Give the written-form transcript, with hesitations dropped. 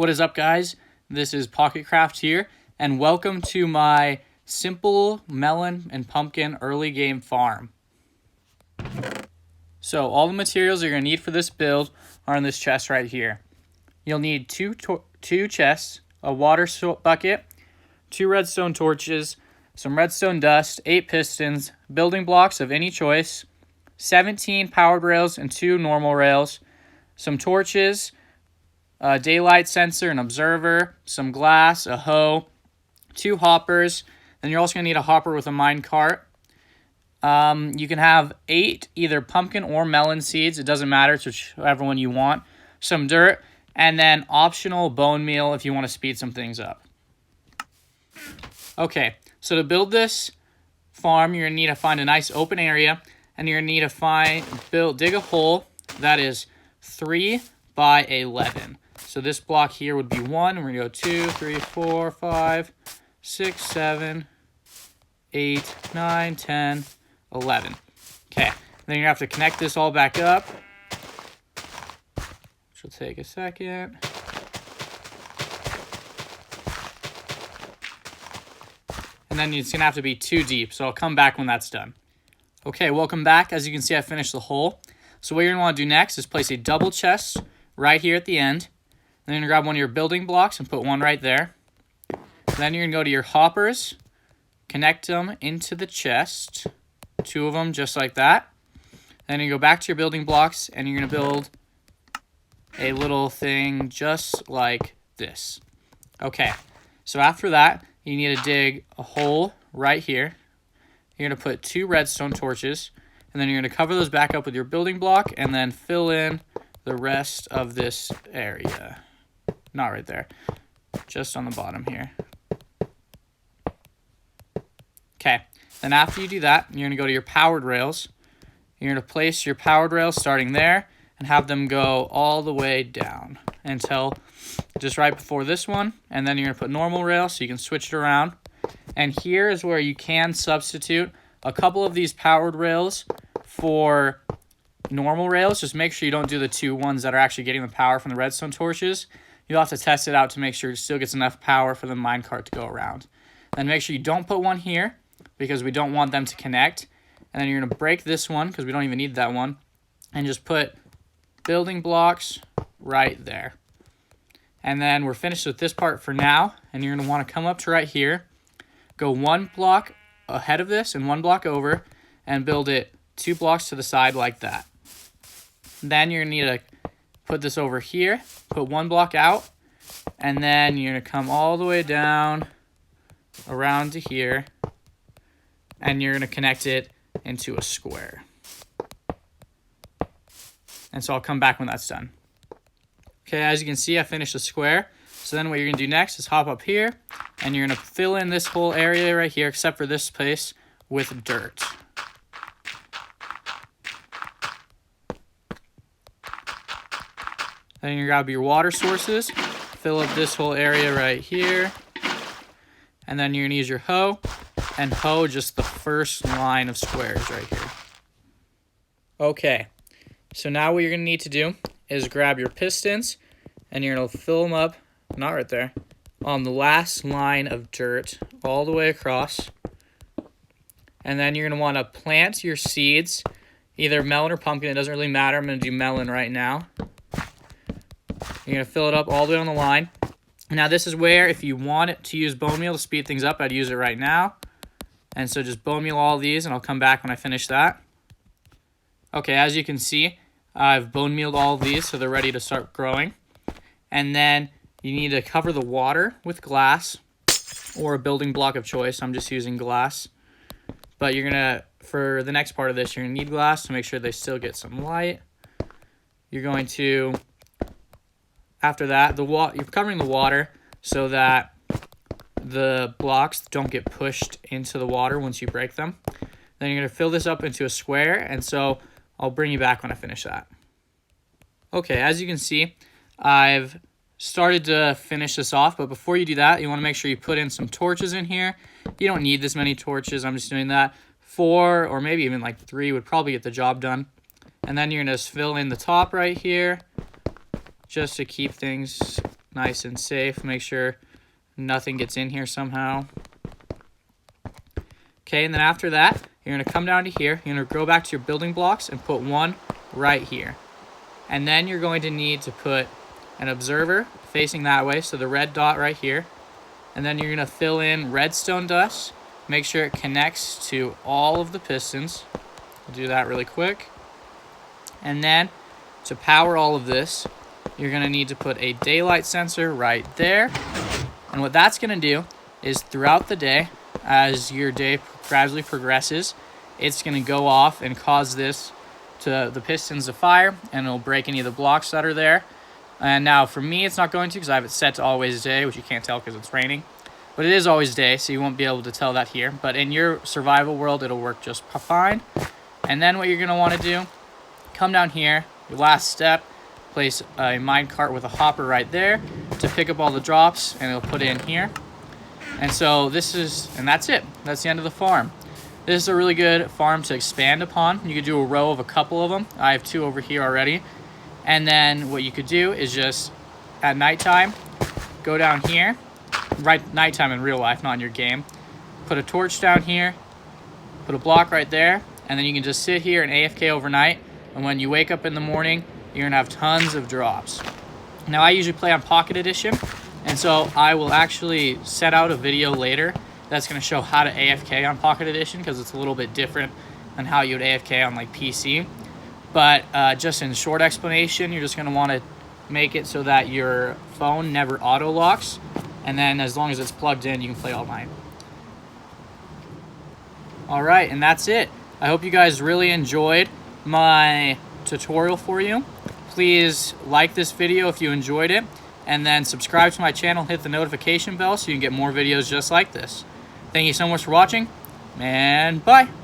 What is up, guys? This is PocketCraft here, and welcome to my simple melon and pumpkin early game farm. So all the materials you're going to need for this build are in this chest right here. You'll need two chests, a water bucket, 2 redstone torches, some redstone dust, 8 pistons, building blocks of any choice, 17 powered rails and 2 normal rails, some torches, a daylight sensor, an observer, some glass, a hoe, 2 hoppers. Then you're also going to need a hopper with a mine cart. You can have 8 either pumpkin or melon seeds. It doesn't matter. It's whichever one you want. Some dirt, and then optional bone meal if you want to speed some things up. Okay, so to build this farm, you're going to need to find a nice open area, and you're going to need to dig a hole that is 3 by 11. So this block here would be 1. We're going to go 2, 3, 4, 5, 6, 7, 8, 9, 10, 11. Okay, then you have to connect this all back up, which will take a second. And then it's going to have to be 2 deep, so I'll come back when that's done. Okay, welcome back. As you can see, I finished the hole. So what you're going to want to do next is place a double chest right here at the end. Then you're going to grab one of your building blocks and put one right there. Then you're going to go to your hoppers, connect them into the chest, 2 of them just like that. Then you go back to your building blocks and you're going to build a little thing just like this. Okay, so after that, you need to dig a hole right here. You're going to put 2 redstone torches, and then you're going to cover those back up with your building block and then fill in the rest of this area. Not right there, just on the bottom here. Okay, then after you do that, you're going to go to your powered rails. You're going to place your powered rails starting there and have them go all the way down until just right before this one. And then you're going to put normal rails so you can switch it around. And here is where you can substitute a couple of these powered rails for normal rails. Just make sure you don't do the 2 ones that are actually getting the power from the redstone torches. You'll have to test it out to make sure it still gets enough power for the minecart to go around. And make sure you don't put one here because we don't want them to connect. And then you're going to break this one because we don't even need that one. And just put building blocks right there. And then we're finished with this part for now. And you're going to want to come up to right here. Go 1 block ahead of this and 1 block over. And build it 2 blocks to the side like that. Then you're going to need to put this over here. Put 1 block out. And then you're going to come all the way down around to here. And you're going to connect it into a square. And so I'll come back when that's done. Okay, as you can see, I finished the square. So then what you're going to do next is hop up here, and you're going to fill in this whole area right here, except for this place, with dirt. Then you're going to grab your water sources, fill up this whole area right here, and then you're going to use your hoe, and hoe just the first line of squares right here. Okay, so now what you're going to need to do is grab your pistons, and you're going to fill them up, not right there, on the last line of dirt all the way across. And then you're going to want to plant your seeds, either melon or pumpkin. It doesn't really matter. I'm going to do melon right now. You're going to fill it up all the way on the line. Now this is where, if you want it to use bone meal to speed things up, I'd use it right now. And so just bone meal all these, and I'll come back when I finish that. Okay, as you can see, I've bone mealed all of these, so they're ready to start growing. And then you need to cover the water with glass or a building block of choice. I'm just using glass. But you're going to, for the next part of this, you're going to need glass to make sure they still get some light. You're going to, after that, you're covering the water so that the blocks don't get pushed into the water once you break them. Then you're going to fill this up into a square, and so I'll bring you back when I finish that. Okay, as you can see, I've started to finish this off, but before you do that, you want to make sure you put in some torches in here. You don't need this many torches. I'm just doing that. 4 or maybe even like 3 would probably get the job done. And then you're going to fill in the top right here just to keep things nice and safe. Make sure nothing gets in here somehow. Okay, and then after that, you're going to come down to here. You're going to go back to your building blocks and put one right here. And then you're going to need to put an observer facing that way, so the red dot right here. And then you're going to fill in redstone dust. Make sure it connects to all of the pistons. We'll do that really quick. And then to power all of this, you're going to need to put a daylight sensor right there. And what that's going to do is throughout the day, as your day gradually progresses, it's going to go off and cause the pistons to fire, and it'll break any of the blocks that are there. And now for me, it's not going to, because I have it set to always day, which you can't tell because it's raining. But it is always day, so you won't be able to tell that here. But in your survival world, it'll work just fine. And then what you're going to want to do, come down here, your last step, place a minecart with a hopper right there to pick up all the drops, and it'll put it in here. And so that's it. That's the end of the farm. This is a really good farm to expand upon. You could do a row of a couple of them. I have 2 over here already. And then what you could do is just, at nighttime, go down here. Right, nighttime in real life, not in your game. Put a torch down here. Put a block right there. And then you can just sit here and AFK overnight. And when you wake up in the morning, you're going to have tons of drops. Now, I usually play on Pocket Edition. And so I will actually set out a video later that's going to show how to AFK on Pocket Edition, because it's a little bit different than how you would AFK on like PC. But just in short explanation, you're just going to want to make it so that your phone never auto locks, and then as long as it's plugged in, you can play all night. All right, and that's it. I hope you guys really enjoyed my tutorial for you. Please like this video if you enjoyed it, and then subscribe to my channel, hit the notification bell so you can get more videos just like this. Thank you so much for watching, and bye.